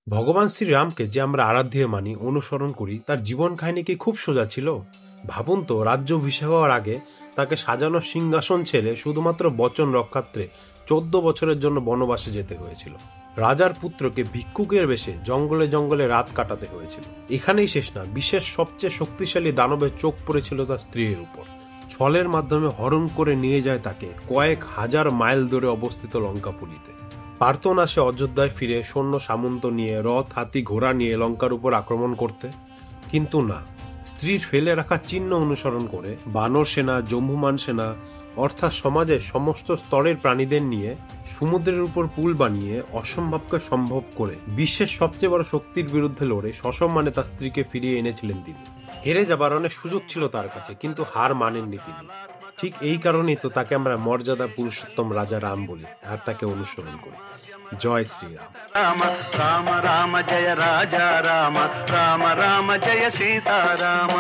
ভগবান শ্রীরামকে যে আমরা আরাধ্যে মানি, অনুসরণ করি, তার জীবন কাহিনী কি খুব সোজা ছিল? ভাবুন তো, রাজ্যাভিষেক হওয়ার আগে তাকে সাজানো সিংহাসন ছেড়ে শুধুমাত্র বচন রক্ষার্থে 14 বছরের জন্য বনবাসে যেতে হয়েছিল। রাজার পুত্রকে ভিক্ষুকের বেশে জঙ্গলে জঙ্গলে রাত কাটাতে হয়েছিল। এখানেই শেষ না, বিশেষ সবচেয়ে শক্তিশালী দানবের চোখ পড়েছিল তার স্ত্রীর উপর। ছলের মাধ্যমে হরণ করে নিয়ে যায় তাকে কয়েক হাজার মাইল দূরে অবস্থিত লঙ্কাপুরীতে। পারতো না সে অযোধ্যায় ফিরে সৈন্য সামন্ত নিয়ে, রথ, হাতি, ঘোড়া নিয়ে লঙ্কার উপর আক্রমণ করতে? কিন্তু না, স্ত্রীর ফেলে রাখা চিহ্ন অনুসরণ করে বানর সেনা, জম্বুমান সেনা অর্থাৎ সমাজের সমস্ত স্তরের প্রাণীদের নিয়ে সমুদ্রের উপর পুল বানিয়ে অসম্ভবকে সম্ভব করে বিশ্বের সবচেয়ে বড় শক্তির বিরুদ্ধে লড়ে সসম্মানে তার স্ত্রীকে ফিরিয়ে এনেছিলেন তিনি। হেরে যাবার অনেক সুযোগ ছিল তার কাছে, কিন্তু হার মানেননি তিনি। ঠিক এই কারণেই তো তাকে আমরা মর্যাদা পুরুষোত্তম রাজা রাম বলি আর তাকে অনুসরণ করি। জয় শ্রীরাম। రామ రామ రామ జయ రాజా రామ రామ రామ జయ సీతారామ